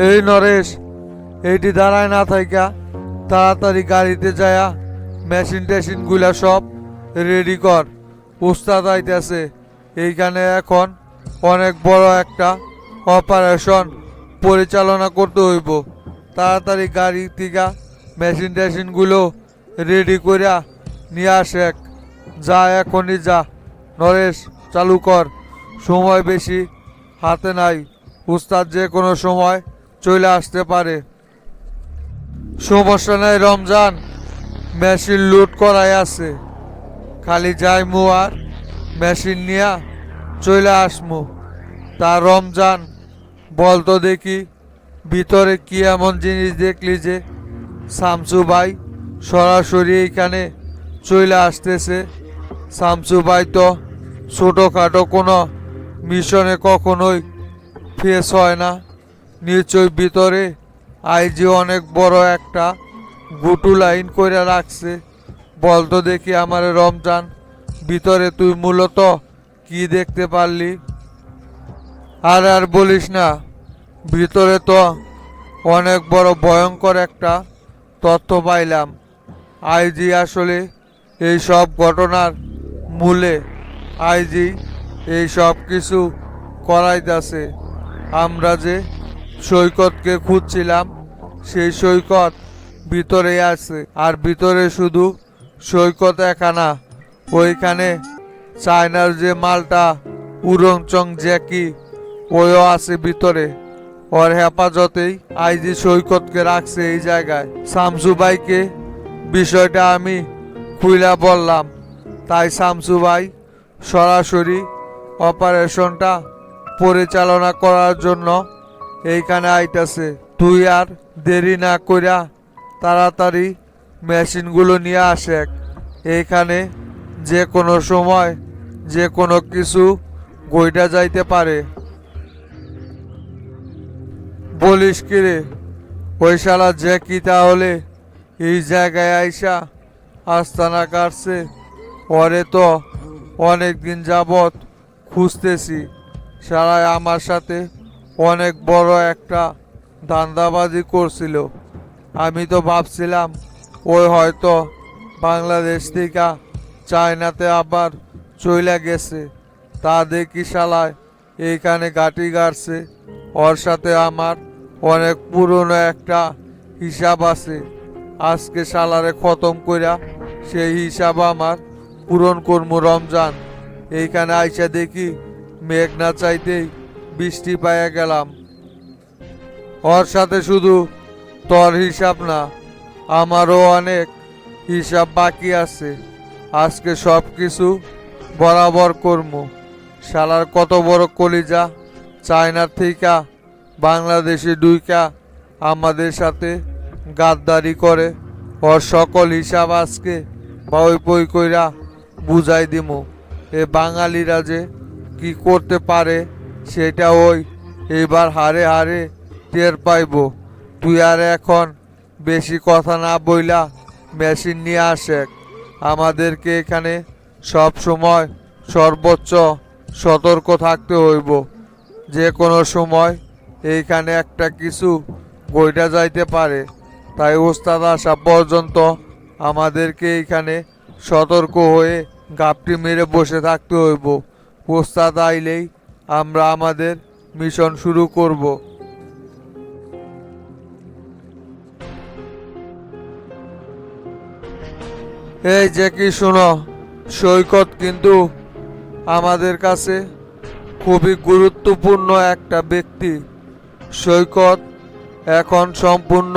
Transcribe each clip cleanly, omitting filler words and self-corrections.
এই নরেশ, এইটি দাঁড়ায় না থাইকা তাড়াতাড়ি গাড়িতে যায়া মেশিন টেশিন গুলা সব রেডি কর। উস্তাদ আইতেছে। এইখানে এখন অনেক বড় একটা অপারেশন পরিচালনা করতে হইব। তাড়াতাড়ি গাড়ি থেকে মেশিন টেশিন গুলো রেডি করিয়া নিয়ে আসে। যা, এখনই যা। নরেশ, চালু কর। সময় বেশি হাতে নাই। উস্তাদ যে কোনো সময় চলে আসতে পারে। সমস্যা নাই রমজান, মেশিন লুট করাই আছে। খালি যাইমু আর মেশিন নিয়া চলে আসমু। তা রমজান, বলতো দেখি, ভিতরে কি এমন জিনিস দেখলি যে শামসু ভাই সরাসরি এইখানে চলে আসতেছে? শামসু ভাই তো ছোটোখাটো কোনো মিশনে কখনোই ফেস হয় না। নিশ্চয় ভিতরে আইজি অনেক বড় একটা গুটু লাইন করে রাখছে। বলতো দেখি আমার রমজান, ভিতরে তুই মূলত কি দেখতে পারলি? আর বলিস না, ভিতরে তো অনেক বড় ভয়ঙ্কর একটা তথ্য পাইলাম। আইজি আসলে এই সব ঘটনার মূলে। আইজি এই সব কিছু করাইতেছে। আমরা যে সৈকতকে খুঁজছিলাম, সেই সৈকত ভিতরে আছে। আর ভিতরে শুধু সৈকত একা না, ওইখানে চায়নার যে মালটা উরংচং জ্যাকি, ওইও আছে ভিতরে। ওর হেফাজতেই আইজি সৈকতকে রাখছে এই জায়গায়। শামসু ভাইকে বিষয়টা আমি খুইলা বললাম, তাই শামসু ভাই সরাসরি অপারেশনটা পরিচালনা করার জন্য এইখানে আইতাছে। তুই আর দেরি না কইরা তাড়াতাড়ি মেশিনগুলো নিয়ে আসে। এইখানে যে কোনো সময় যে কোনো কিছু গইটা যাইতে পারে। বলিস কি রে, ওই শালা যে কি তাহলে এই জায়গায় আইসা আস্তানা কাটছে? ওরে তো অনেক দিন যাবৎ খুঁজতেছি। শালায় আমার সাথে অনেক বড় একটা ধান্দাবাজি করছিল। আমি তো ভাবছিলাম ওই হয়তো বাংলাদেশ থেকে চায়নাতে আবার চইলা গেছে। তা দেখি শালায় এইখানে গাটি গাড়ছে। ওর সাথে আমার অনেক পুরনো একটা হিসাব আছে। আজকে শালারে খতম কইরা সেই হিসাব আমার পূরণ করমু রমজান। এইখানে আইসা দেখি মেঘ না চাইতেই বৃষ্টি পাইয়া গেলাম। ওর সাথে শুধু তোর হিসাব না, আমারও অনেক হিসাব বাকি আছে। আজকে সব কিছু বরাবর করমু। শালার কত বড় কলিজা, চায়নার থেকে বাংলাদেশে ডুইকা আমাদের সাথে গাদ্দারি করে। ওর সকল হিসাব আজকে বই বই কইরা বুঝাই দিমু। এ বাঙালিরা যে কি করতে পারে সেটা ওই এবার হারে হারে টের পাইব। তুই আর এখন বেশি কথা না বইলা মেশিন নিয়ে আসে। আমাদেরকে এখানে সব সময় সর্বোচ্চ সতর্ক থাকতে হইব। যে কোনো সময় এইখানে একটা কিছু বইটা যাইতে পারে। তাই ওস্তাদ আসা পর্যন্ত আমাদেরকে এইখানে সতর্ক হয়ে গাপটি মেরে বসে থাকতে হইব। ওস্তাদ আইলেই আমরা আমাদের মিশন শুরু করব। এই যে কি শোনো, সৈকত কিন্তু আমাদের কাছে খুবই গুরুত্বপূর্ণ একটা ব্যক্তি। সৈকত এখন সম্পূর্ণ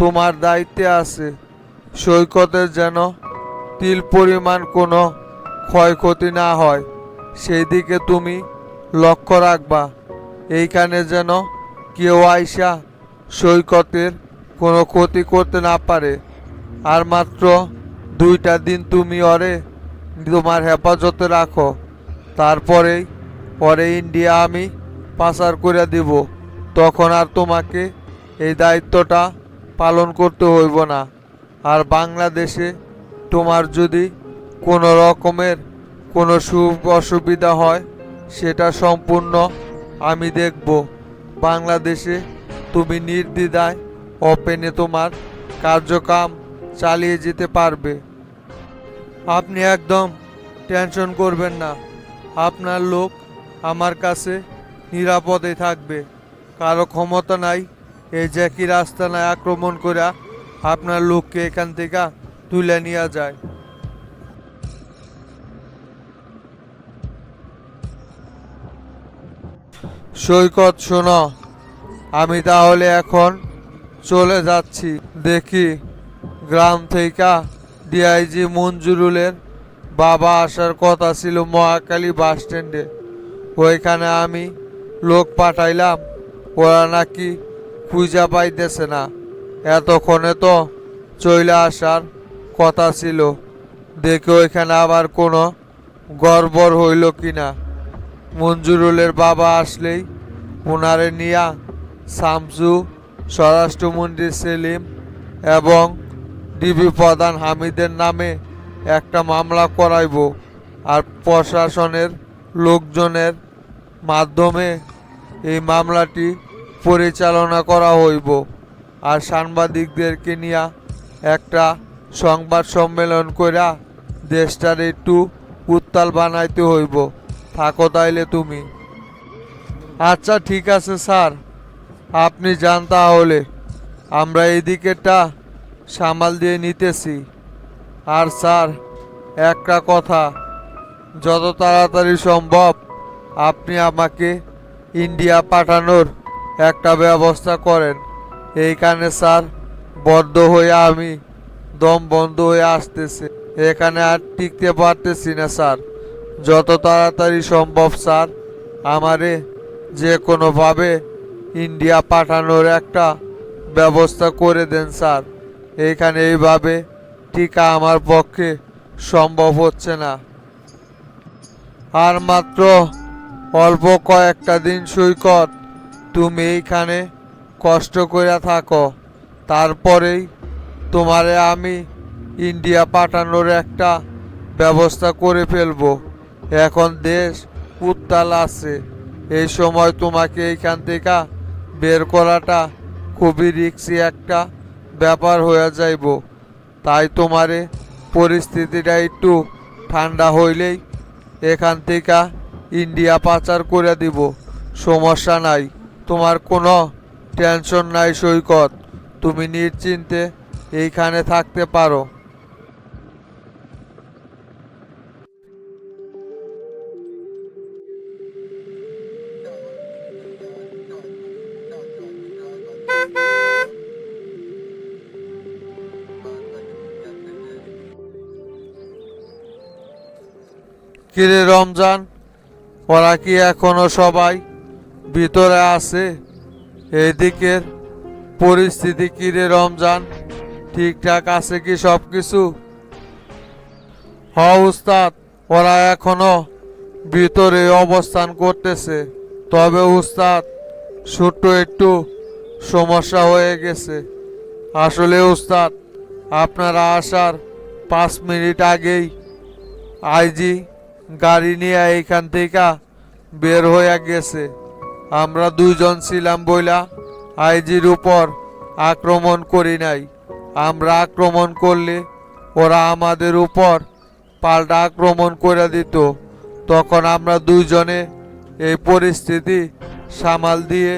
তোমার দায়িত্বে আছে। সৈকতের যেন তিল পরিমাণ কোনো ক্ষয়ক্ষতি না হয়, সেই দিকে তুমি লক্ষ্য রাখবা। এইখানে যেন কেউ আইসা সৈকতের কোনো ক্ষতি করতে না পারে। আর মাত্র 2টা দিন তুমি ওরে তোমার হেফাজতে রাখো। তারপরেই পরে ইন্ডিয়া আমি পাচার করে দিব। তখন আর তোমাকে এই দায়িত্বটা পালন করতে হইব না। আর বাংলাদেশে তোমার যদি কোনো রকমের কোনো অসুবিধা হয়, সেটা সম্পূর্ণ আমি দেখব। বাংলাদেশে তুমি নির্দ্বিধায় ওপেনে তোমার কার্যক্রম চালিয়ে যেতে পারবে। আপনি একদম টেনশন করবেন না, আপনার লোক আমার কাছে নিরাপদে থাকবে। কারো ক্ষমতা নাই এই জ্যাকি রাস্তানায় আক্রমণ করে আপনার লোককে এখান থেকে তুলে নিয়ে যায়। সৈকত শোনো, আমি তাহলে এখন চলে যাচ্ছি। দেখি গ্রাম থেকে ডিআইজি মঞ্জুরুলের বাবা আসার কথা ছিল মহাকালী বাস স্ট্যান্ডে। ওইখানে আমি লোক পাঠাইলাম, ওরা নাকি খুঁজা পাইতেছে না। এতক্ষণে তো চলে আসার কথা ছিল। দেখে ওইখানে আবার কোনো গড়বড় হইল কিনা। মঞ্জুরুলের বাবা আসলেই ওনারে নিয়া শামসু, স্বরাষ্ট্রমন্ত্রী সেলিম এবং ডিবি প্রধান হামিদের নামে একটা মামলা করাইব। আর প্রশাসনের লোকজনের মাধ্যমে এই মামলাটি পরিচালনা করা হইব। আর সাংবাদিকদেরকে নিয়ে একটা সংবাদ সম্মেলন কইরা দেশটার একটু উত্তাল বানাইতে হইব। থাকো তাইলে তুমি। আচ্ছা ঠিক আছে স্যার, আপনি যান তাহলে, আমরা এদিকেটা সামাল দিয়ে নিতেছি। আর স্যার একটা কথা, যত তাড়াতাড়ি সম্ভব আপনি আমাকে ইন্ডিয়া পাঠানোর একটা ব্যবস্থা করেন। এইখানে স্যার বদ্ধ হয়ে আমি দম বন্ধ হয়ে আসতেছে, এখানে আর টিকতে পারতেছি না স্যার। যত তাড়াতাড়ি সম্ভব স্যার আমারে যে কোনোভাবে ইন্ডিয়া পাঠানোর একটা ব্যবস্থা করে দেন স্যার। এইখানে এইভাবে টিকা আমার পক্ষে সম্ভব হচ্ছে না। আর মাত্র অল্প কয়েকটা দিন সৈকত, তুমি এইখানে কষ্ট করে থাকো, তারপরেই তোমারে আমি ইন্ডিয়া পাঠানোর একটা ব্যবস্থা করে ফেলবো। এখন দেশ উত্তাল আছে, এই সময় তোমাকে এইখান থেকে বের করাটা খুবই রিস্কি একটা ব্যাপার হয়ে যাইব। তাই তোমারে পরিস্থিতিটা একটু ঠান্ডা হইলেই এখান থেকে ইন্ডিয়া পাচার করে দিব, সমস্যা নাই। তোমার কোনো টেনশন নাই সৈকত, তুমি নিশ্চিন্তে এইখানে থাকতে পারো। কিরে রমজান, ওরা কি এখনো সবাই ভিতরে আছে? এদিকের পরিস্থিতি কিরে রমজান, ঠিকঠাক আছে কি সব কিছু? হ উস্তাদ, ওরা এখনো ভিতরে অবস্থান করতেছে। তবে উস্তাদ ছোট্ট একটু সমস্যা হয়ে গেছে। আসলে উস্তাদ আপনারা আসার 5 মিনিট আগেই আইজি গাড়ি নিয়ে এইখান থেকে বের হয়ে গেছে। আমরা দুইজন ছিলাম বইলা আইজির উপর আক্রমণ করি নাই। আমরা আক্রমণ করলে ওরা আমাদের উপর পাল্টা আক্রমণ করে দিত। তখন আমরা দুইজনে এই পরিস্থিতি সামাল দিয়ে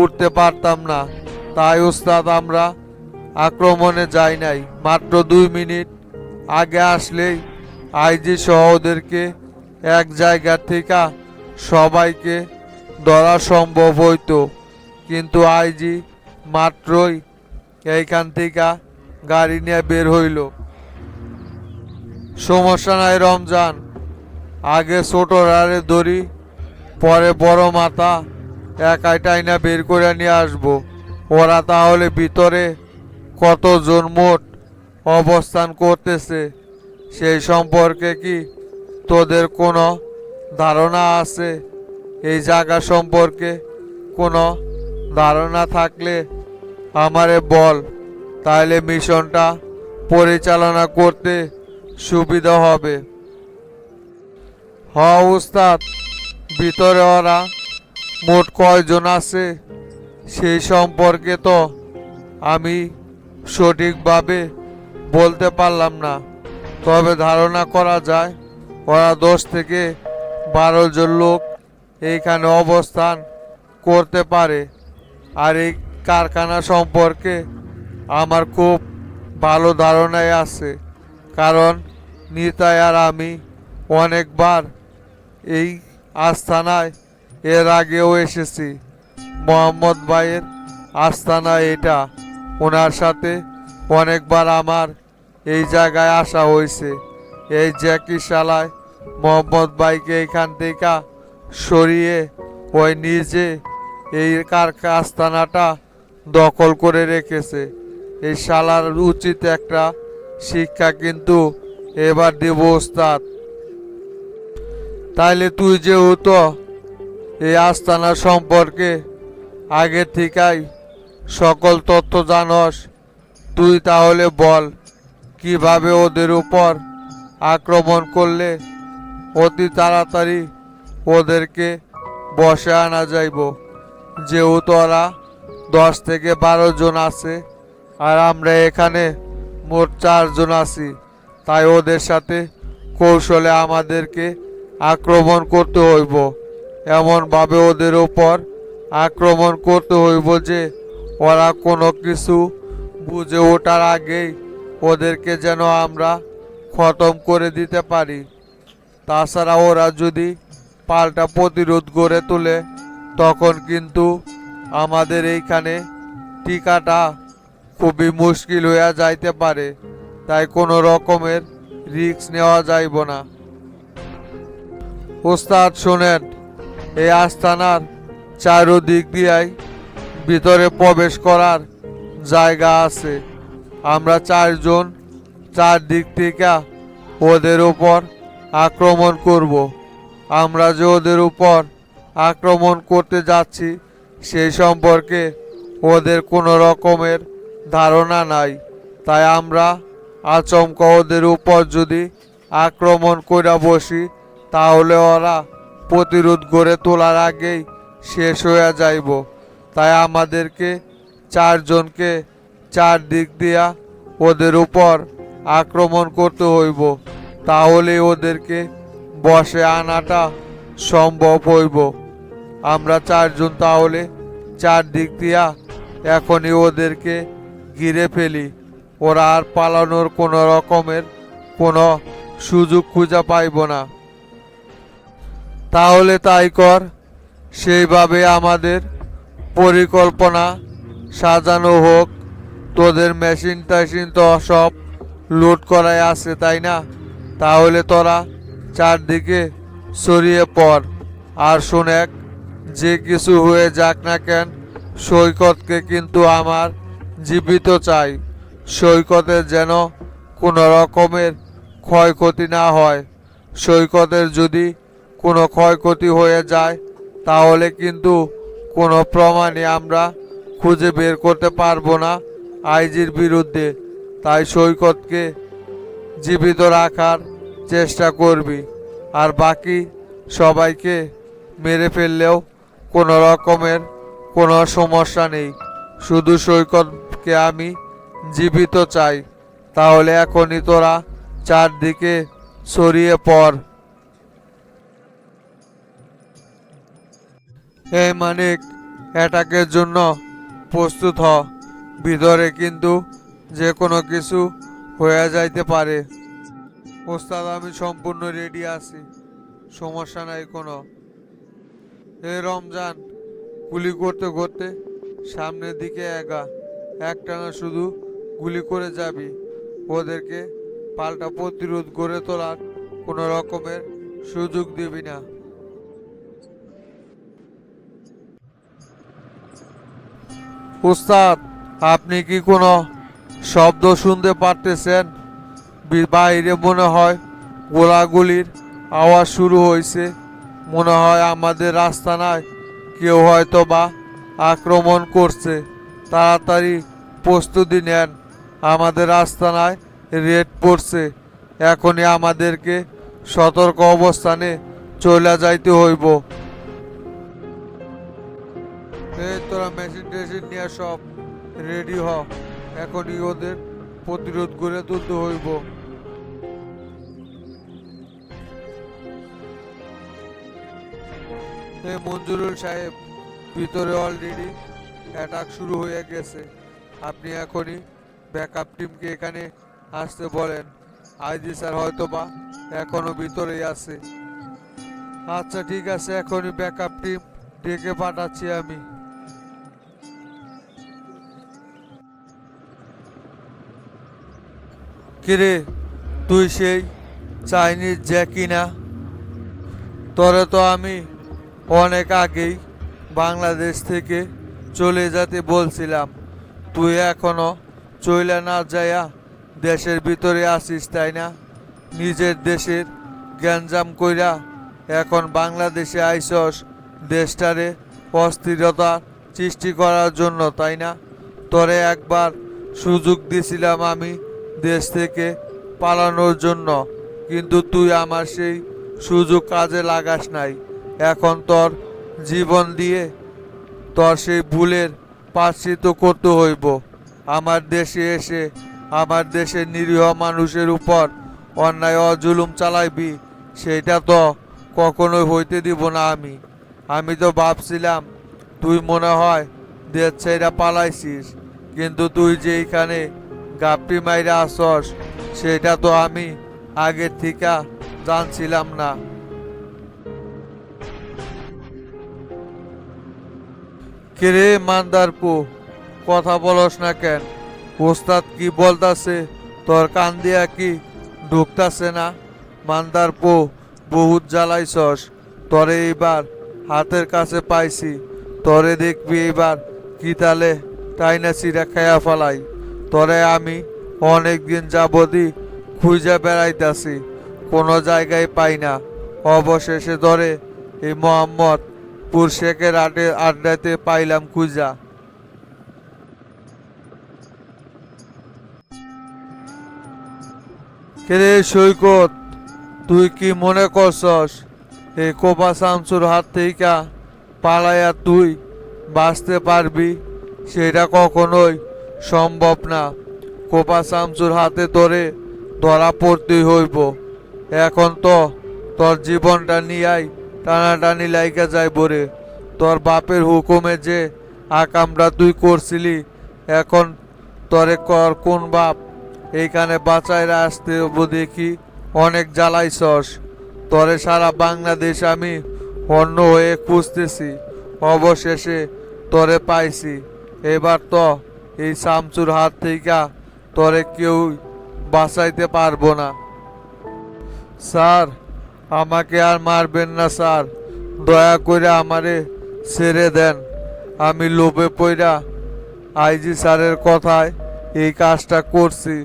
উঠতে পারতাম না। তাই উস্তাদ আমরা আক্রমণে যাই নাই। মাত্র 2 মিনিট আগে আসলেই আইজি সহ ওদেরকে এক জায়গা থেকে সবাইকে ধরা সম্ভব হইতো, কিন্তু আইজি মাত্রই এইখান থেকে গাড়ি নিয়ে বের হইল। সমস্যা নাই রমজান, আগে ছোট রারে ধরি, পরে বড় মাথা একাই টাইনা বের করে নিয়ে আসবো। ওরা তাহলে ভিতরে কতজন মোট অবস্থান করতেছে সেই সম্পর্কে কি তোদের কোনো ধারণা আছে? এই জায়গা সম্পর্কে কোনো ধারণা থাকলে আমারে বল, তাহলে মিশনটা পরিচালনা করতে সুবিধা হবে। উস্তাদ, ভিতরে ওরা মোট কয়জন আছে সেই সম্পর্কে তো আমি সঠিকভাবে বলতে পারলাম না, তবে ধারণা করা যায় ওরা 10 থেকে 12 জন লোক এইখানে অবস্থান করতে পারে। আর এই কারখানা সম্পর্কে আমার খুব ভালো ধারণাই আছে, কারণ নিতাই আর আমি অনেকবার এই আস্তানায় এর আগেও এসেছি। মোহাম্মদ ভাইয়ের আস্তানা এটা, ওনার সাথে অনেকবার আমার এই জায়গায় আসা হয়েছে। এই জ্যাকি শালায় মোহাম্মদ ভাইকে এখান থেকে সরিয়ে ওই নিজে এই আস্তানাটা দখল করে রেখেছে। এই শালার উচিত একটা শিক্ষা কিন্তু এবার দেব ওস্তাদ। তাইলে তুই যেহেতু এই আস্তানা সম্পর্কে আগে থেকেই সকল তথ্য জানস, তুই তাহলে বল কিভাবে ওদের উপর আক্রমণ করলে অতি তাড়াতাড়ি ওদেরকে বসে আনা যাইব। যেহেতু ওরা 10 থেকে 12 জন আছে আর আমরা এখানে মোট 4 জন আছি, তাই ওদের সাথে কৌশলে আমাদেরকে আক্রমণ করতে হইব। এমনভাবে ওদের উপর আক্রমণ করতে হইব যে ওরা কোনো কিছু বুঝে ওঠার আগেই ওদেরকে যেন আমরা খতম করে দিতে পারি। তাছাড়া ওরা যদি পাল্টা প্রতিরোধ গড়ে তোলে তখন কিন্তু আমাদের এইখানে টিকাটা খুবই মুশকিল হইয়া যাইতে পারে, তাই কোনো রকমের রিস্ক নেওয়া যাইব না। ওস্তাদ শোনেন, এই আস্তানার চারদিক দিয়াই ভিতরে প্রবেশ করার জায়গা আছে। আমরা 4 জন 4 দিক থেকে ওদের উপর আক্রমণ করব। আমরা যে ওদের উপর আক্রমণ করতে যাচ্ছি সেই সম্পর্কে ওদের কোনো রকমের ধারণা নাই, তাই আমরা আচমকা ওদের উপর যদি আক্রমণ করে বসি তাহলে ওরা প্রতিরোধ গড়ে তোলার আগেই শেষ হয়ে যাইব। তাই আমাদেরকে 4 জনকে 4 দিক দিয়া ওদের উপর আক্রমণ করতে হইব, তাহলে ওদেরকে বসে আনাটা সম্ভব হইব। আমরা 4 জন তাহলে 4 দিক দিয়া এখনই ওদেরকে ঘিরে ফেলি। ওরা আর পালানোর কোনো রকমের কোনো সুযোগ খুঁজে পাইব না। তাহলে তাই কর, সেইভাবে আমাদের পরিকল্পনা সাজানো হোক। তোদের মেশিন টেশিন তো সব লোড করাই আছে, তাই না? তাহলে তোরা 4 দিকে ছড়িয়ে পড়। আর শোনেক, যে কিছু হয়ে যাক না কেন, সৈকতকে কিন্তু আমার জীবিত চাই। সৈকতের যেন কোনো রকমের ক্ষয়ক্ষতি না হয়। সৈকতের যদি কোনো ক্ষয়ক্ষতি হয়ে যায় তাহলে কিন্তু কোনো প্রমাণই আমরা খুঁজে বের করতে পারবো না আইজির বিরুদ্ধে। তাই সৈকতকে জীবিত রাখার চেষ্টা করবি, আর বাকি সবাইকে মেরে ফেললেও কোনো রকমের কোনো সমস্যা নেই। শুধু সৈকতকে আমি জীবিত চাই। তাহলে এখনই তোরা 4 দিকে ছড়িয়ে পড়। এই মানিক, অ্যাটাকের জন্য প্রস্তুত হ। ভিতরে কিন্তু যে কোনো কিছু হয়ে যাইতে পারে। ওস্তাদ, আমি সম্পূর্ণ রেডি আছি, সমস্যা নাই কোনো। এ রমজান, গুলি করতে করতে সামনের দিকে এগা। একটানা শুধু গুলি করে যাবি। ওদেরকে পাল্টা প্রতিরোধ গড়ে তোলার কোনো রকমের সুযোগ দিবি না। উস্তাদ, আপনি কি কোনো শব্দ শুনতে পারতেছেন? বাইরে মনে হয় গোলাগুলির আওয়াজ শুরু হয়েছে। মনে হয় আমাদের আস্তানায় কেউ হয়তো বা আক্রমণ করছে। তাড়াতাড়ি প্রস্তুতি নেন, আমাদের আস্তানায় রেড পড়ছে। এখনই আমাদেরকে সতর্ক অবস্থানে চলে যাইতে হইব। এই তোরা মেশিন টেশিন নিয়ে সব রেডি হ, এখনই ওদের প্রতিরোধ গড়ে তুলতে হইব। এই মঞ্জুরুল সাহেব, ভিতরে অলরেডি অ্যাটাক শুরু হয়ে গেছে। আপনি এখনই ব্যাকআপ টিমকে এখানে আসতে বলেন। আইজি স্যার হয়তো বা এখনো ভিতরেই আছে। আচ্ছা ঠিক আছে, এখনই ব্যাকআপ টিম ডেকে পাঠাচ্ছি আমি। কিরে, তুই সেই চাইনিজ জ্যাকি না? তোরে তো আমি অনেক আগেই বাংলাদেশ থেকে চলে যেতে বলছিলাম, তুই এখনো চলে না যাইয়া দেশের ভিতরে আসিস, তাই না? নিজের দেশের গ্যাঞ্জাম কইরা এখন বাংলাদেশে আইসস দেশটারে অস্থিরতা সৃষ্টি করার জন্য, তাই না? তোরে একবার সুযোগ দিছিলাম আমি দেশ থেকে পালানোর জন্য, কিন্তু তুই আমার সেই সুযোগ কাজে লাগাস নাই। এখন তোর জীবন দিয়ে তোর সেই ভুলের প্রায়শ্চিত্ত করতে হইব। আমার দেশে এসে আমার দেশের নিরীহ মানুষের উপর অন্যায় অজুলুম চালাইবি, সেটা তো কখনোই হইতে দিব না আমি। আমি তো ভাবছিলাম তুই মনে হয় দেশ ছেড়া পালাইছিস, কিন্তু তুই যে এইখানে গাপ্পি মাইরা আসস সেটা তো আমি আগের থেকে জানছিলাম না। কিরে মান্দারপু, কথা বলস না কেন? ওস্তাদ কি বলতাছে তোর কান দিয়া কি ঢুকতাছে না? মান্দারপু, বহুত জ্বালাইছস, তরে এইবার হাতের কাছে পাইছি। তরে দেখবি এইবার কি তালে টাইনা চিরা খাইয়া ফেলাই। তরে আমি অনেক দিন যাবতই খুঁজে বেড়াইতাছি, কোনো জায়গায় পাই না। অবশেষে ধরে এই মোহাম্মদ পুর শেখের আড্ডাতে পাইলাম খুঁজা। রে সৈকত, তুই কি মনে করছস এই কোপা শামসুর হাত থেকে পালাইয়া তুই বাঁচতে পারবি? সেটা কখনোই সম্ভব না। কোপা শামসুর হাতে ধরে ধরা পড়তেই হইব। এখন তো তোর জীবনটা নিয়াই টানাটানি লাইগা যাইব রে। তোর বাপের হুকুমে যে আকামটা তুই করছিলি, এখন তরে কর কোন বাপ এইখানে বাঁচাইরা আসতে দেখি অনেক জ্বালাইছস। তরে সারা বাংলাদেশ আমি অন্য হয়ে খুঁজতেছি, অবশেষে তরে পাইছি। এবার তো এই শামসুর হাত থেকে তরে কেউ বাঁচাইতে পারবো না। স্যার, আমাকে আর মারবেন না স্যার, দয়া করে আমারে ছেড়ে দেন। আমি লোভে পইরা আইজি স্যারের কথায় এই কাজটা করছি।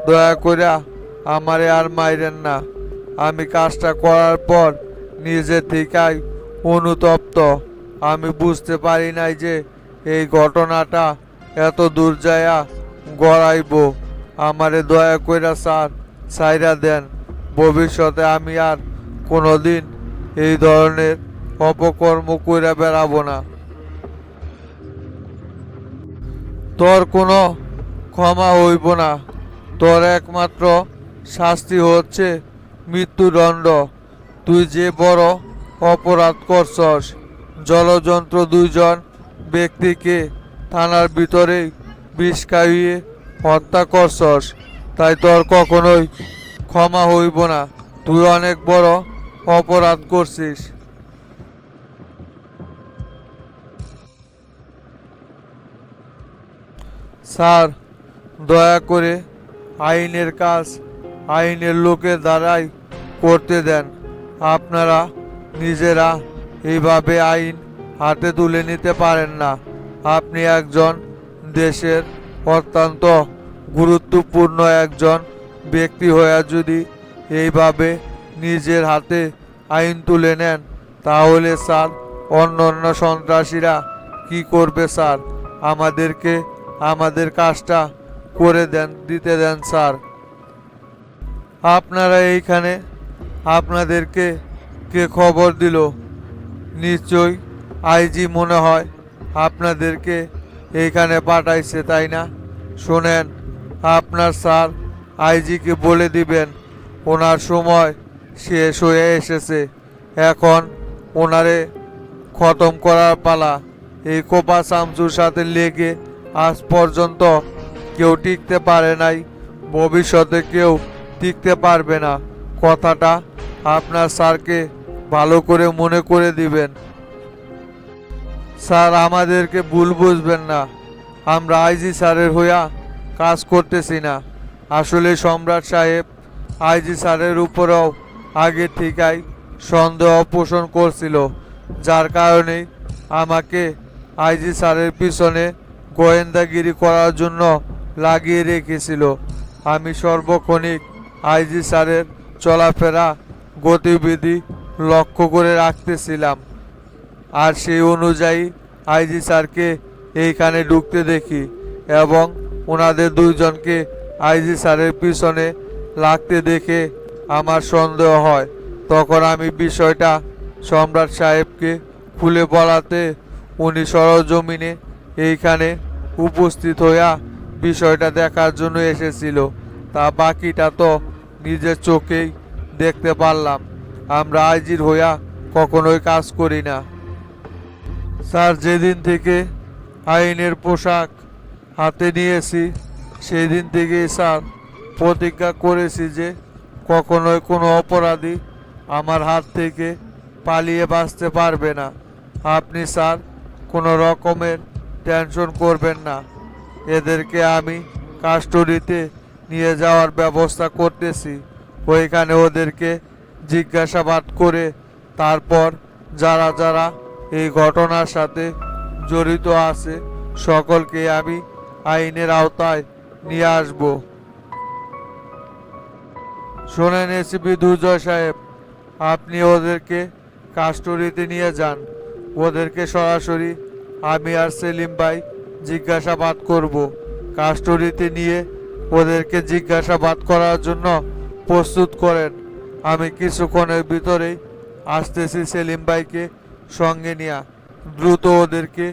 দয়া করে আমারে আর মাইরেন না। আমি কাজটা করার পর নিজে থেকেই অনুতপ্ত। আমি বুঝতে পারি নাই যে এই ঘটনাটা এত দূর যায়া গড়াইব। আমারে দয়া করে স্যার ছাইরা দেন। ভবিষ্যতে আমি আর কোনোদিন এই ধরনের অপকর্ম কইরা বেড়াবো না। তোর কোনো ক্ষমা হইব না। তোর একমাত্র শাস্তি হচ্ছে মৃত্যুদণ্ড। তুই যে বড় অপরাধ করছস, জলযন্ত্র দুইজন ব্যক্তিকে থানার ভিতরেই বিষ খাইয়ে হত্যা করছস, তাই তোর কখনোই ক্ষমা হইব না। তুই অনেক বড় অপরাধ করছিস। স্যার, দয়া করে আইনের কাজ আইনের লোকের দ্বারাই করতে দেন। আপনারা নিজেরা এইভাবে আইন হাতে তুলে নিতে পারেন না। আপনি একজন দেশের অত্যন্ত গুরুত্বপূর্ণ একজন ব্যক্তি হয়ে যদি এইভাবে নিজের হাতে আইন তুলে নেন, তাহলে স্যার অন্য অন্য সন্ত্রাসীরা কি করবে? স্যার, আমাদেরকে আমাদের কাজটা করে দিতে দেন স্যার। আপনারা এইখানে আপনাদেরকে কে খবর দিল? নিশ্চয়ই আইজি মনে হয় আপনাদেরকে এইখানে পাঠাইছে, তাই না? শোনেন, আপনার স্যার আইজিকে বলে দিবেন ওনার সময় শেষ হয়ে এসেছে। এখন ওনারে খতম করার পালা। এই কোপা শামসুর সাথে লেগে আজ পর্যন্ত কেউ টিকতে পারে নাই, ভবিষ্যতে কেউ টিকতে পারবে না। কথাটা আপনার স্যারকে ভালো করে মনে করে দিবেন। স্যার, আমাদেরকে ভুল বুঝবেন না, আমরা আইজি স্যারের হইয়া কাজ করতেছি না। আসলে সম্রাট সাহেব আইজি স্যারের উপরেও আগে থেকেই সন্দেহ পোষণ করছিল, যার কারণে আমাকে আইজি স্যারের পিছনে গোয়েন্দাগিরি করার জন্য লাগিয়ে রেখেছিল। আমি সর্বক্ষণিক আইজি স্যারের চলাফেরা গতিবিধি লক্ষ্য করে রাখতেছিলাম, আর সেই অনুযায়ী আইজি স্যারকে এইখানে ঢুকতে দেখি এবং ওনাদের দুইজনকে আইজি স্যারের পিছনে লাগতে দেখে আমার সন্দেহ হয়। তখন আমি বিষয়টা সম্রাট সাহেবকে খুলে বলাতে উনি সরজমিনে এইখানে উপস্থিত হইয়া বিষয়টা দেখার জন্য এসেছিল। তা বাকিটা তো নিজের চোখেই দেখতে পারলাম। আমরা আইজির হইয়া কখনোই কাজ করি না। স্যার, যেদিন থেকে আইনের পোশাক হাতে নিয়েছি সেই দিন থেকেই স্যার প্রতিজ্ঞা করেছি যে কখনোই কোনো অপরাধী আমার হাত থেকে পালিয়ে বাঁচতে পারবে না। আপনি স্যার কোনো রকমের টেনশন করবেন না। এদেরকে আমি কাস্টডিতে নিয়ে যাওয়ার ব্যবস্থা করতেছি। ওইখানে ওদেরকে জিজ্ঞাসাবাদ করে তারপর যারা যারা এই ঘটনার সাথে জড়িত আছে সকলকে আমি আইনের আওতায় নিয়ে আসব। শোনেন এসিপি দুর্জয় সাহেব, আপনি ওদেরকে কাস্টডিতে নিয়ে যান। ওদেরকে সরাসরি আমি আর সেলিম ভাই জিজ্ঞাসাবাদ করব। কাস্টডিতে নিয়ে ওদেরকে জিজ্ঞাসাবাদ করার জন্য প্রস্তুত করেন। আমি কিছুক্ষণের ভিতরেই আসতেছি সেলিম ভাইকে সঙ্গে নিয়ে। দ্রুত ওদেরকে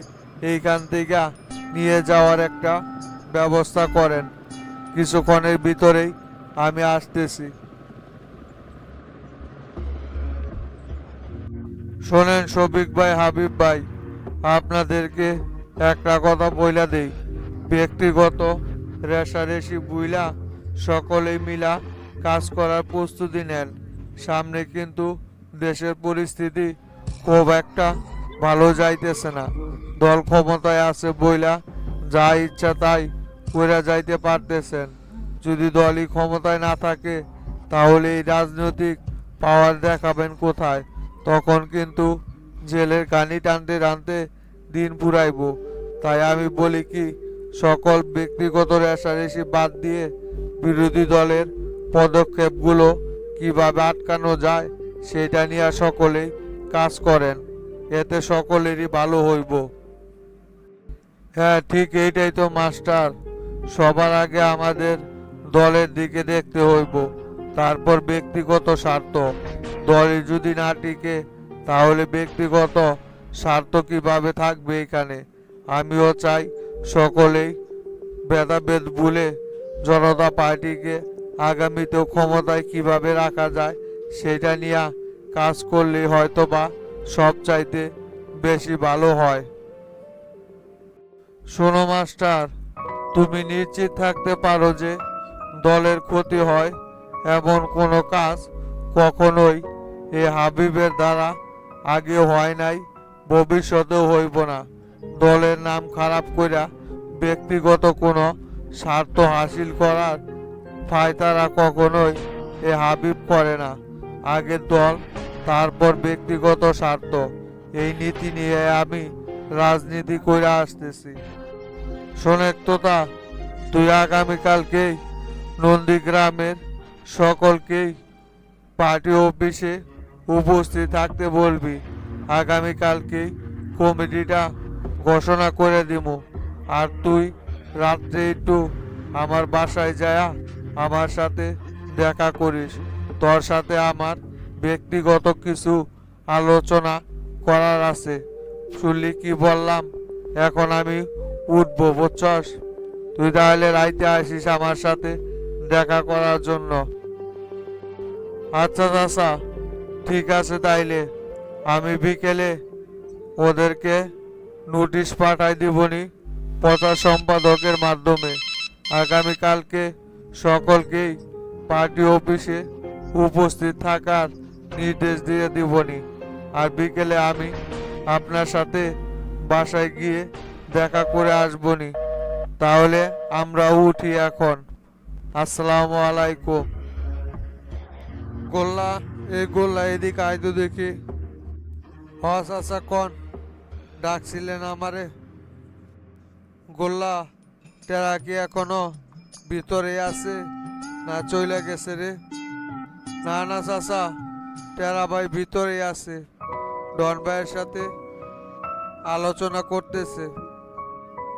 এইখান থেকে নিয়ে যাওয়ার একটা ব্যবস্থা করেন। কিছুক্ষণের ভিতরেই আমি আসতেছি। শোনেন শফিক ভাই, হাবিব ভাই, আপনাদেরকে একটা কথা বইলা দেই। ব্যক্তিগত রেশারেশি বুইলা সকলেই মিলা কাজ করার প্রস্তুতি নেন। সামনে কিন্তু দেশের পরিস্থিতি খুব একটা ভালো যাইতেছে না। দল ক্ষমতায় আছে বইলা যা ইচ্ছা তাই কইরা যাইতে পারতেছেন। যদি দলই ক্ষমতায় না থাকে তাহলে এই রাজনৈতিক পাওয়ার দেখাবেন কোথায়? তখন কিন্তু জেলের গানি টানতে টানতে দিন পুরাইব। তাই আমি বলি কি, সকল ব্যক্তিগত রেশারেশি বাদ দিয়ে বিরোধী দলের পদক্ষেপগুলো কিভাবে আটকানো যায় সেটা নিয়ে সকলেই কাজ করেন। এতে সকলেরই ভালো হইব। হ্যাঁ, ঠিক এইটাই তো মাস্টার। সবার আগে আমাদের দলের দিকে দেখতে হইব, তারপর ব্যক্তিগত স্বার্থ। দলে যদি না টিকে তাহলে ব্যক্তিগত স্বার্থ কিভাবে থাকবে এখানে? আমিও চাই সকলেই ভেদাভেদ ভুলে জনতা পার্টিকে আগামীতেও ক্ষমতায় কিভাবে রাখা যায় সেটা নিয়ে কাজ করলে হয়তো বা সবচাইতে বেশি ভালো হয়। শোনো মাস্টার, তুমি নিশ্চিত থাকতে পারো যে দলের ক্ষতি হয় এমন কোনো কাজ কখনোই এ হাবিবের দ্বারা আগে হয় নাই, ভবিষ্যতেও হইব না। দলের নাম খারাপ কইরা ব্যক্তিগত কোনো স্বার্থ হাসিল করার ফায়তারা কখনোই এ হাবিব করে না। আগে দল, তারপর ব্যক্তিগত স্বার্থ। এই নীতি নিয়ে আমি রাজনীতি করে আসতেছি। শোনেক তোতা, তুই আগামীকালকেই নন্দীগ্রামের সকলকেই পার্টি অফিসে উপস্থিত থাকতে বলবি। আগামীকালকেই কমিটিটা ঘোষণা করে দিব। আর তুই রাত্রে একটু আমার বাসায় যায়া আমার সাথে দেখা করিস। তোর সাথে আমার ব্যক্তিগত কিছু আলোচনা করার আছে। শুনলি কি বললাম? এখন আমি উঠবো, বুঝছস? তুই তাহলে রাইতে আসিস আমার সাথে দেখা করার জন্য। আচ্ছা চাচা, ঠিক আছে। তাইলে আমি বিকেলে ওদেরকে নোটিশ পাঠাই দিবনি প্রচার সম্পাদকের মাধ্যমে। আগামীকালকে সকলকেই পার্টি অফিসে উপস্থিত থাকার নির্দেশ দিয়ে দিবনি। আর বিকেলে আমি আপনার সাথে বাসায় গিয়ে দেখা করে আসবনি। তাহলে আমরা উঠি এখন। আসসালামু আলাইকুম। গোল্লা, এই গোল্লা এদিকে আয় তো দেখি। হস আচ্ছা, কন ডাকছিলেন আমারে? গোল্লা, টেরা কি এখনো ভিতরে আছে না চইলা গেছে রে? না না চাচা, টেরা ভাই ভিতরে আছে, ডন ভাইয়ের সাথে আলোচনা করতেছে।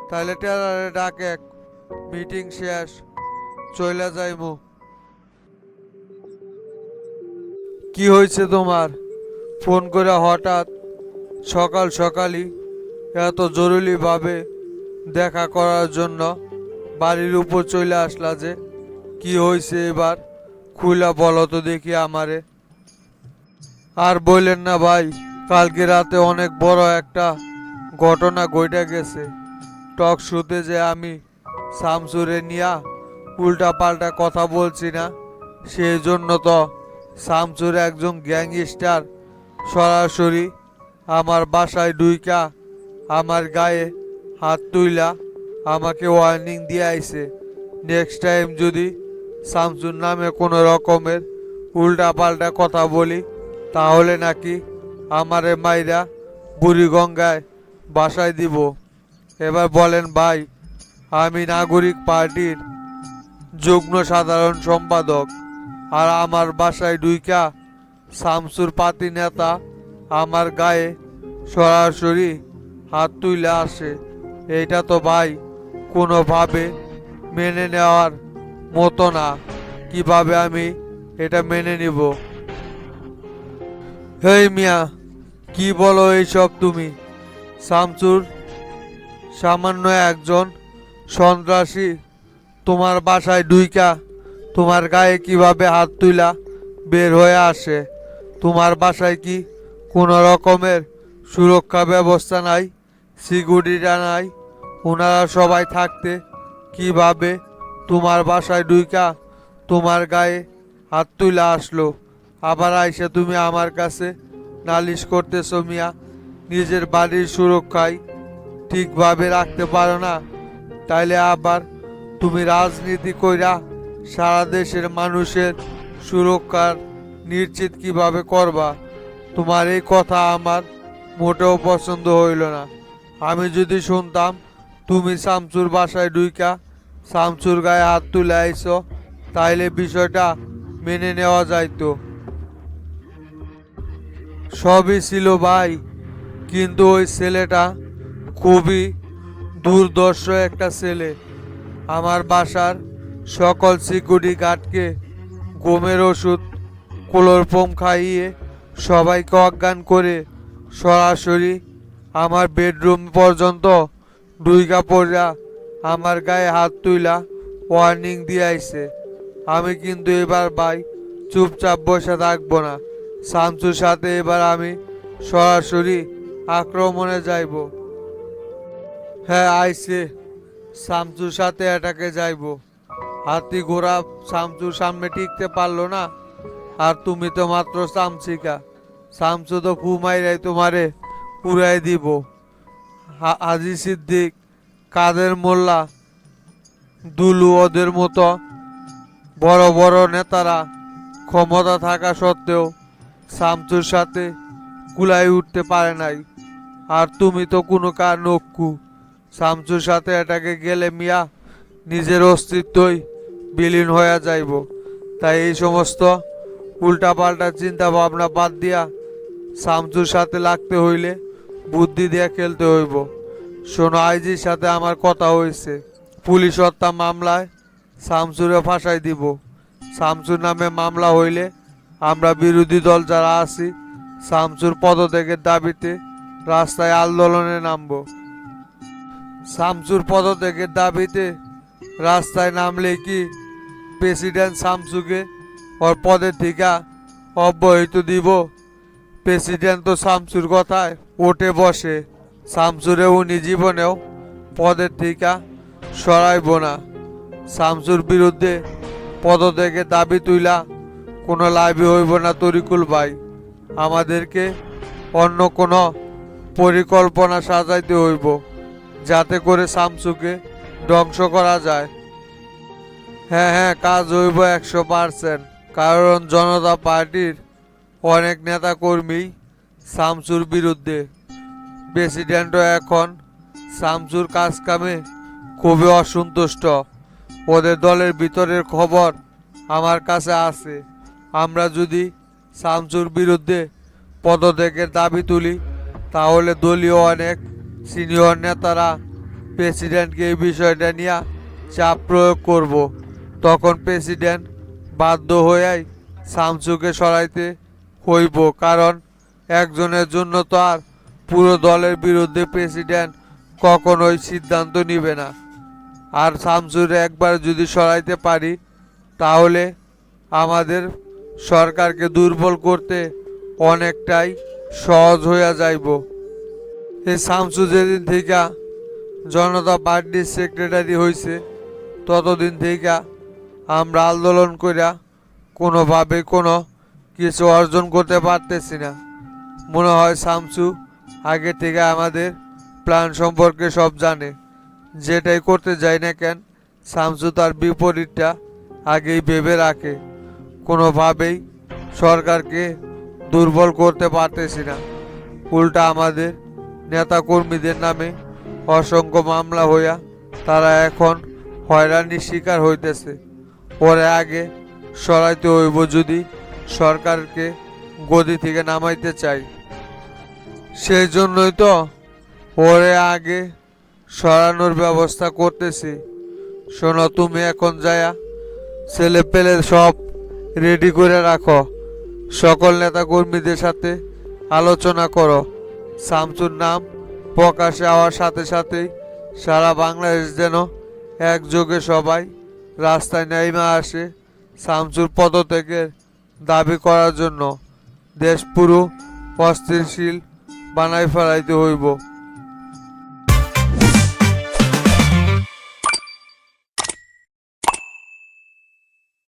তাহলে টেরারে ডাকে, মিটিং শেষ, চইলা যাইমু। কি হয়েছে তোমার? ফোন করে হঠাৎ সকাল সকালই এত জরুরিভাবে দেখা করার জন্য বাড়ির উপর চলে আসলা যে? কি হয়েছে এবার খুলা বলো তো দেখি আমারে। আর বললেন না ভাই, কালকে রাতে অনেক বড় একটা ঘটনা ঘটে গেছে। টক শোতে যে আমি শামসুরে নিয়া উল্টা পাল্টা কথা বলছি না, সেই জন্য তো শামসুর একজন গ্যাংস্টার সরাসরি আমার বাসায় ঢুইকা আমার গায়ে হাত তুইলা আমাকে ওয়ার্নিং দিয়ে আইছে, নেক্সট টাইম যদি শামসুর নামে কোনো রকমের উল্টা পাল্টা কথা বলি তাহলে নাকি আমারে মাইরা বুড়িগঙ্গায় বাসায় দিব। এবার বলেন ভাই, আমি নাগরিক পার্টির যুগ্ম সাধারণ সম্পাদক, আর আমার বাসায় ঢুইকা শামসুর পাতি নেতা আমার গায়ে সরাসরি হাত তুলে আসে। এইটা তো ভাই কোনোভাবে মেনে নেওয়ার মতো না। কিভাবে আমি এটা মেনে নিব? হেই মিয়া, কি বলো এইসব তুমি? শামসুর সামান্য একজন সন্ত্রাসী তোমার বাসায় ঢুইকা তোমার গায়ে কিভাবে হাত তুলা বের হয়ে আসে? তোমার বাসায় কি কোনো রকমের সুরক্ষা ব্যবস্থা নাই, সিকিউরিটি নাই? ওনারা সবাই থাকতে কিভাবে তোমার বাসায় ঢুইকা তোমার গায়ে হাত তুলা আসলো? আবার আইসে তুমি আমার কাছে নালিশ করতেছো মিয়া। নিজের বাড়ির সুরক্ষায় ঠিকভাবে রাখতে পারো না, তাইলে আবার তুমি রাজনীতি কইরা সারা দেশের মানুষের সুরক্ষার নিশ্চিত কিভাবে করবা? তোমার এই কথা আমার মোটেও পছন্দ হইল না। আমি যদি শুনতাম তুমি শামসুর বাসায় ঢুইকা শামসুর গায়ে হাত তুলে আইছো, তাইলে বিষয়টা মেনে নেওয়া যাইতো। সবই ছিল ভাই, কিন্তু ওই ছেলেটা খুবই দুর্দর্শ একটা ছেলে। আমার বাসার সকল সিকিউরিটি গার্ডকে ঘুমের ওষুধ ক্লোরোফর্ম খাইয়ে সবাইকে অজ্ঞান করে সরাসরি আমার বেডরুম পর্যন্ত ঢুইকা পড়া আমার গায়ে হাত তুইলা ওয়ার্নিং দিয়ে আইছে। আমি কিন্তু এবার ভাই চুপচাপ বসে থাকবো না। শামসুর সাথে এবার আমি সরাসরি আক্রমণে যাইব। হ্যাঁ আইছে, শামসুর সাথে এটাকে যাইব। হাতি ঘোড়া শামসুর সামনে টিকতে পারলো না, আর তুমি তো মাত্র চামচিকা। শামসু তো ফু মাইরাই তোমারে পুরাই দিব। হাজি সিদ্দিক, কাদের মোল্লা, দুলু, ওদের মতো বড় বড় নেতারা ক্ষমতা থাকা সত্ত্বেও শামসুর সাথে কুলাই উঠতে পারে নাই। আর তুমি তো কোনো কার নক্কু। শামসুর সাথে এটাকে গেলে মিয়া নিজের অস্তিত্বই বিলীন হয়ে যাইব। তাই এই সমস্ত উল্টাপাল্টা চিন্তা ভাবনা বাদ দিয়া শামসুর সাথে লাগতে হইলে বুদ্ধি দিয়ে খেলতে হইব। শোনো, আইজির সাথে আমার কথা হয়েছে, পুলিশ হত্যা মামলায় শামসুরে ফাঁসাই দিব। শামসুর নামে মামলা হইলে আমরা বিরোধী দল যারা আছি শামসুর পদত্যাগের দাবিতে রাস্তায় আন্দোলনে নামব। শামসুর পদত্যাগের দাবিতে রাস্তায় নামলে কি প্রেসিডেন্ট শামসুকে ওর পদের থেকে অব্যাহতি দিব? প্রেসিডেন্ট তো শামসুর কথায় উঠে বসে। শামসুরে উনি জীবনেও পদের থেকে সরাইব না। শামসুর বিরুদ্ধে পদত্যাগের দাবি তুইলা কোনো লাভই হইব না তরিকুল ভাই। আমাদেরকে অন্য কোনো পরিকল্পনা সাজাইতে হইব, যাতে করে শামসুকে ধ্বংস করা যায়। হ্যাঁ হ্যাঁ, কাজ হইব 100%। কারণ জনতা পার্টির অনেক নেতা কর্মী শামসুর বিরুদ্ধে। প্রেসিডেন্টও এখন শামসুর কাজ কামে খুবই অসন্তুষ্ট। ওদের দলের ভিতরের খবর আমার কাছে আছে। আমরা যদি শামসুর বিরুদ্ধে পদত্যাগের দাবি তুলি, তাহলে দলীয় অনেক সিনিয়র নেতারা প্রেসিডেন্টকে এই বিষয়টা নিয়ে চাপ প্রয়োগ করব। তখন প্রেসিডেন্ট বাধ্য হয়েই শামসুকে সরাইতে হইব। কারণ একজনের জন্য তো আর পুরো দলের বিরুদ্ধে প্রেসিডেন্ট কখনোই সিদ্ধান্ত নিবে না। আর শামসুরে একবার যদি সরাইতে পারি, তাহলে আমাদের সরকারকে দুর্বল করতে অনেকটাই সহজ হইয়া যাইব। এই শামসু যেদিন থেকে জনতা পার্টির সেক্রেটারি হয়েছে, ততদিন থেকে আমরা আন্দোলন করিয়া কোনোভাবে কোনো কিছু অর্জন করতে পারতেছি না। মনে হয় শামসু আগে থেকে আমাদের প্ল্যান সম্পর্কে সব জানে। যেটাই করতে যাই না কেন, শামসু তার বিপরীতটা আগেই ভেবে রাখে। কোনোভাবেই সরকারকে দুর্বল করতে পারতেছি না। উল্টা আমাদের নেতা কর্মীদের নামে অসংখ্য মামলা হইয়া তারা এখন হয়রানির শিকার হইতেছে। ওরে আগে সরাইতে হইব যদি সরকারকে গদি থেকে নামাইতে চাই। সেই জন্যই তো ওরে আগে সরানোর ব্যবস্থা করতেছি। শোনো, তুমি এখন যায়া ছেলে পেলে সব রেডি করে রাখো। সকল নেতা কর্মীদের সাথে আলোচনা করো। শামসুর নাম প্রকাশে হওয়ার সাথে সাথেই সারা বাংলাদেশ যেন একযোগে সবাই রাস্তায় নেমে আসে শামসুর পদত্যাগের দাবি করার জন্য। দেশ পুরো অস্থিতিশীল বানাই ফেলাইতে হইব।